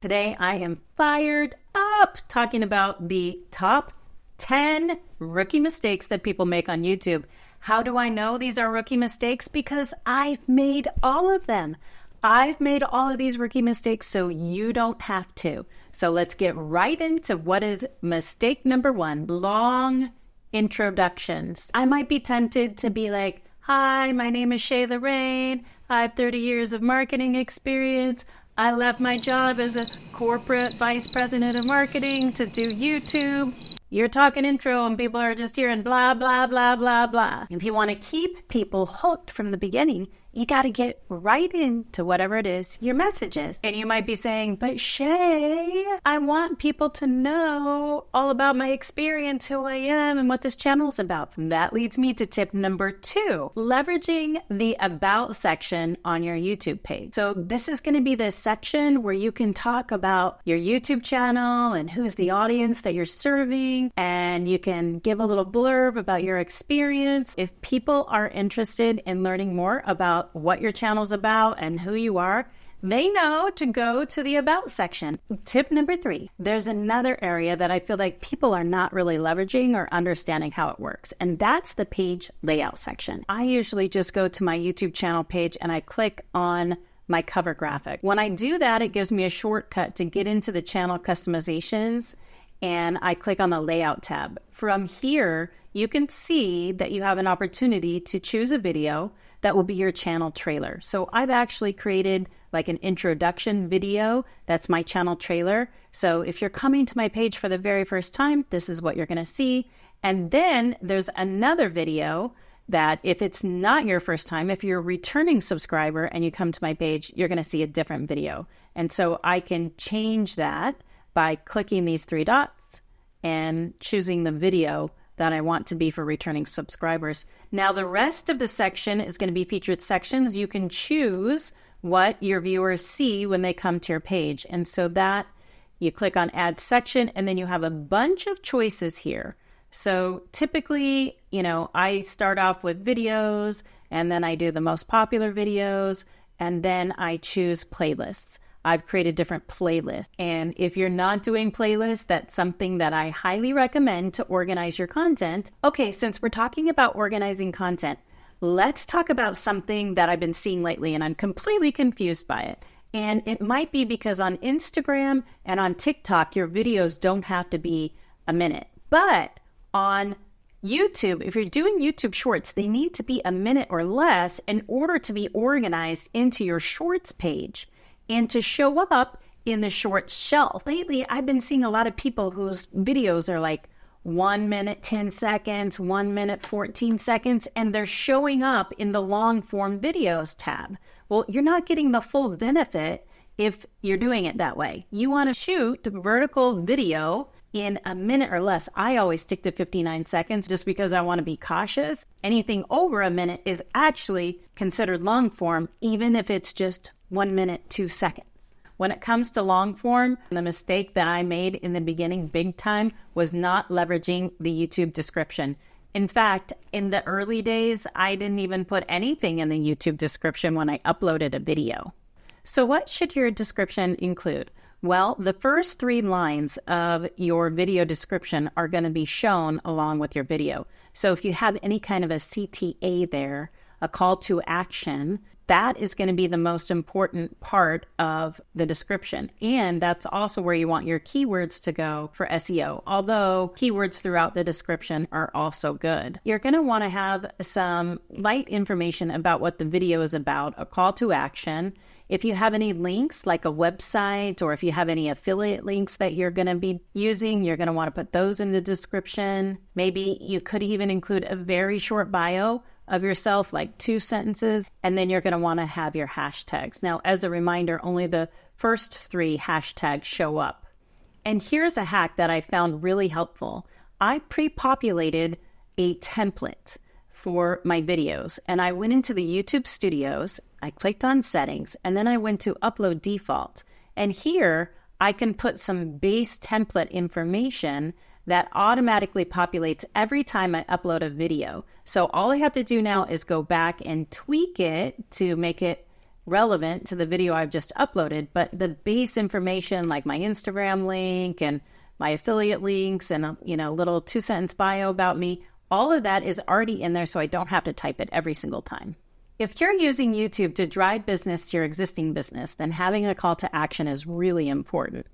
Today I am fired up talking about the top 10 rookie mistakes that people make on YouTube. How do I know these are rookie mistakes? Because I've made all of them. I've made all of these rookie mistakes so you don't have to. So let's get right into what is mistake number one, long introductions. I might be tempted to be like, hi, my name is Chey. I have 30 years of marketing experience. I left my job as a corporate vice president of marketing to do YouTube. You're talking intro and people are just hearing blah, blah, blah, blah, blah. If you want to keep people hooked from the beginning, you got to get right into whatever it is your message is. And you might be saying, but Chey, I want people to know all about my experience, who I am, and what this channel is about. And that leads me to tip number 2, leveraging the About section on your YouTube page. So this is going to be the section where you can talk about your YouTube channel and who's the audience that you're serving, and you can give a little blurb about your experience. If people are interested in learning more about what your channel's about and who you are, they know to go to the About section. Tip number 3, there's another area that I feel like people are not really leveraging or understanding how it works, and that's the page layout section. I usually just go to my YouTube channel page and I click on my cover graphic. When I do that, it gives me a shortcut to get into the channel customizations, and I click on the layout tab. From here, you can see that you have an opportunity to choose a video that will be your channel trailer. So I've actually created like an introduction video. That's my channel trailer. So if you're coming to my page for the very first time, this is what you're going to see. And then there's another video that if it's not your first time, if you're a returning subscriber and you come to my page, you're going to see a different video. And so I can change that by clicking these 3 dots and choosing the video that I want to be for returning subscribers. Now, the rest of the section is going to be featured sections. You can choose what your viewers see when they come to your page. And so that you click on Add Section, and then you have a bunch of choices here. So typically, I start off with videos, and then I do the most popular videos, and then I choose playlists. I've created different playlists. And if you're not doing playlists, that's something that I highly recommend to organize your content. Okay, since we're talking about organizing content, let's talk about something that I've been seeing lately, and I'm completely confused by it. And it might be because on Instagram and on TikTok, your videos don't have to be a minute. But on YouTube, if you're doing YouTube shorts, they need to be a minute or less in order to be organized into your shorts page and to show up in the shorts shelf. Lately, I've been seeing a lot of people whose videos are like 1 minute, 10 seconds, 1 minute, 14 seconds, and they're showing up in the long form videos tab. Well, you're not getting the full benefit if you're doing it that way. You want to shoot the vertical video in a minute or less. I always stick to 59 seconds just because I want to be cautious. Anything over a minute is actually considered long form, even if it's just 1 minute, 2 seconds. When it comes to long form, the mistake that I made in the beginning big time was not leveraging the YouTube description. In fact, in the early days, I didn't even put anything in the YouTube description when I uploaded a video. So what should your description include? Well, the first 3 lines of your video description are going to be shown along with your video. So if you have any kind of a CTA there, a call to action, that is going to be the most important part of the description. And that's also where you want your keywords to go for SEO, although keywords throughout the description are also good. You're going to want to have some light information about what the video is about, a call to action. If you have any links like a website, or if you have any affiliate links that you're going to be using, you're going to want to put those in the description. Maybe you could even include a very short bio of yourself, like 2 sentences, and then you're going to want to have your hashtags. Now, as a reminder, only the first 3 hashtags show up. And here's a hack that I found really helpful. I pre-populated a template for my videos, and I went into the YouTube Studios, I clicked on Settings, and then I went to Upload Default. And here, I can put some base template information that automatically populates every time I upload a video. So all I have to do now is go back and tweak it to make it relevant to the video I've just uploaded, but the base information like my Instagram link and my affiliate links and a little 2-sentence bio about me, all of that is already in there, so I don't have to type it every single time. If you're using YouTube to drive business to your existing business, then having a call to action is really important.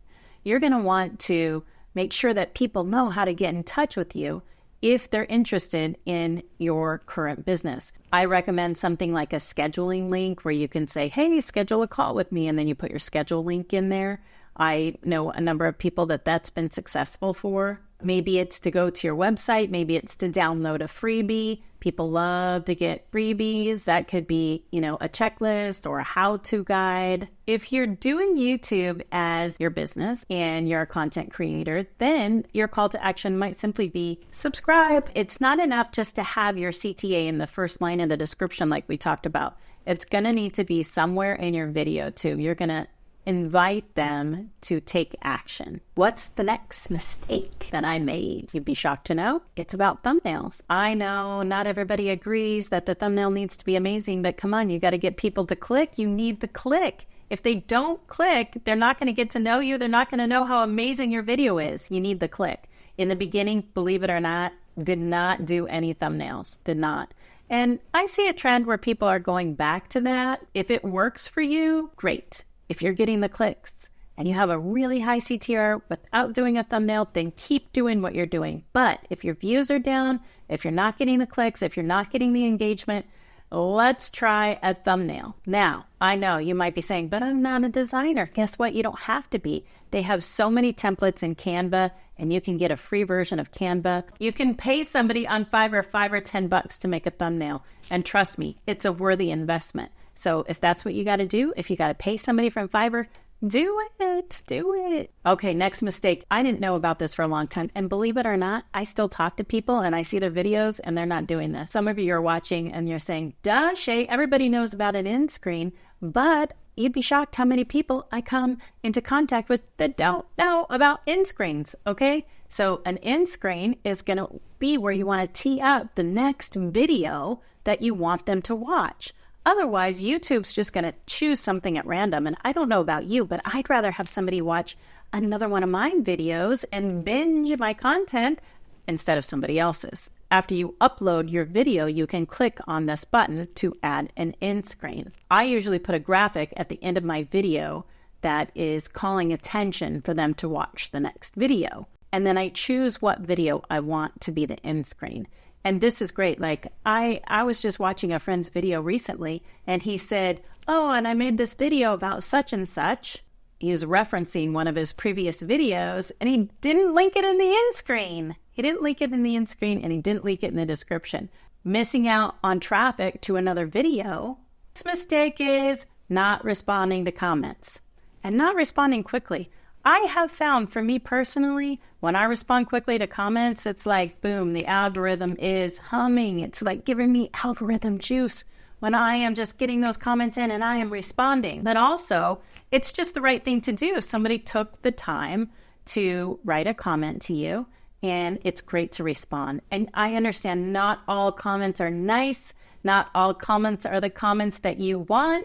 You're going to want to make sure that people know how to get in touch with you if they're interested in your current business. I recommend something like a scheduling link where you can say, hey, schedule a call with me, and then you put your schedule link in there. I know a number of people that's been successful for. Maybe it's to go to your website. Maybe it's to download a freebie. People love to get freebies. That could be, a checklist or a how-to guide. If you're doing YouTube as your business and you're a content creator, then your call to action might simply be subscribe. It's not enough just to have your CTA in the first line in the description like we talked about. It's going to need to be somewhere in your video too. You're going to invite them to take action. What's the next mistake that I made? You'd be shocked to know it's about thumbnails. I know not everybody agrees that the thumbnail needs to be amazing, but come on, you got to get people to click. You need the click. If they don't click, they're not going to get to know you. They're not going to know how amazing your video is. You need the click. In the beginning, believe it or not, did not do any thumbnails. Did not. And I see a trend where people are going back to that. If it works for you, great. If you're getting the clicks and you have a really high CTR without doing a thumbnail, then keep doing what you're doing. But if your views are down, if you're not getting the clicks, if you're not getting the engagement, let's try a thumbnail. Now, I know you might be saying, but I'm not a designer. Guess what? You don't have to be. They have so many templates in Canva, and you can get a free version of Canva. You can pay somebody on Fiverr $5 or $10 to make a thumbnail. And trust me, it's a worthy investment. So if that's what you got to do, if you got to pay somebody from Fiverr, do it. Okay, next mistake. I didn't know about this for a long time. And believe it or not, I still talk to people and I see their videos and they're not doing this. Some of you are watching and you're saying, duh, Chey, everybody knows about an end screen. But you'd be shocked how many people I come into contact with that don't know about end screens, okay? So an end screen is going to be where you want to tee up the next video that you want them to watch. Otherwise, YouTube's just going to choose something at random. And I don't know about you, but I'd rather have somebody watch another one of my videos and binge my content instead of somebody else's. After you upload your video, you can click on this button to add an end screen. I usually put a graphic at the end of my video that is calling attention for them to watch the next video. And then I choose what video I want to be the end screen. And this is great. Like I was just watching a friend's video recently and he said, oh, and I made this video about such and such. He was referencing one of his previous videos and he didn't link it in the end screen. He didn't link it in the end screen and he didn't link it in the description. Missing out on traffic to another video. This mistake is not responding to comments and not responding quickly. I have found for me personally, when I respond quickly to comments, it's like, boom, the algorithm is humming. It's like giving me algorithm juice when I am just getting those comments in and I am responding. But also, it's just the right thing to do. Somebody took the time to write a comment to you, and it's great to respond. And I understand not all comments are nice. Not all comments are the comments that you want.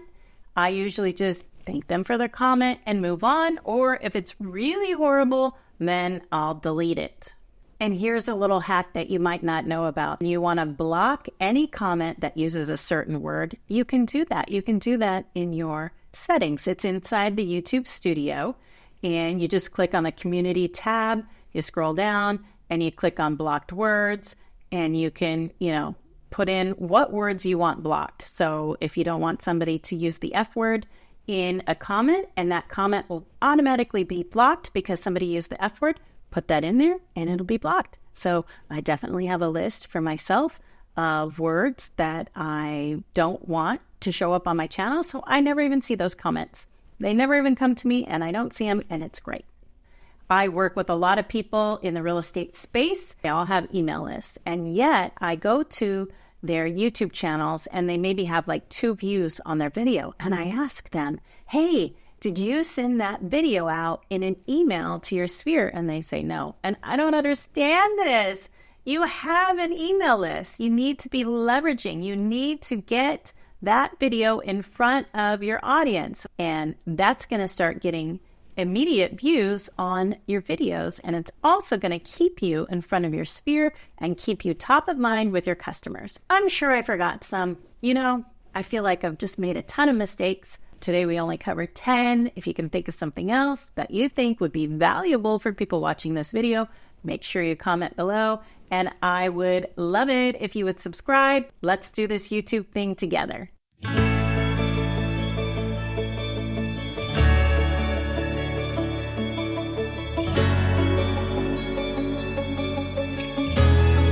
I usually just thank them for their comment and move on. Or if it's really horrible, then I'll delete it. And here's a little hack that you might not know about. You want to block any comment that uses a certain word. You can do that. You can do that in your settings. It's inside the YouTube studio. And you just click on the community tab. You scroll down and you click on blocked words. And you can, put in what words you want blocked. So if you don't want somebody to use the F word in a comment, and that comment will automatically be blocked because somebody used the F word, put that in there and it'll be blocked. So I definitely have a list for myself of words that I don't want to show up on my channel. So I never even see those comments. They never even come to me and I don't see them, and it's great. I work with a lot of people in the real estate space. They all have email lists, and yet I go to their YouTube channels and they maybe have like 2 views on their video. And I ask them, hey, did you send that video out in an email to your sphere? And they say no. And I don't understand this. You have an email list. You need to be leveraging. You need to get that video in front of your audience. And that's going to start getting immediate views on your videos. And it's also going to keep you in front of your sphere and keep you top of mind with your customers. I'm sure I forgot some. I feel like I've just made a ton of mistakes. Today we only covered 10. If you can think of something else that you think would be valuable for people watching this video, make sure you comment below. And I would love it if you would subscribe. Let's do this YouTube thing together.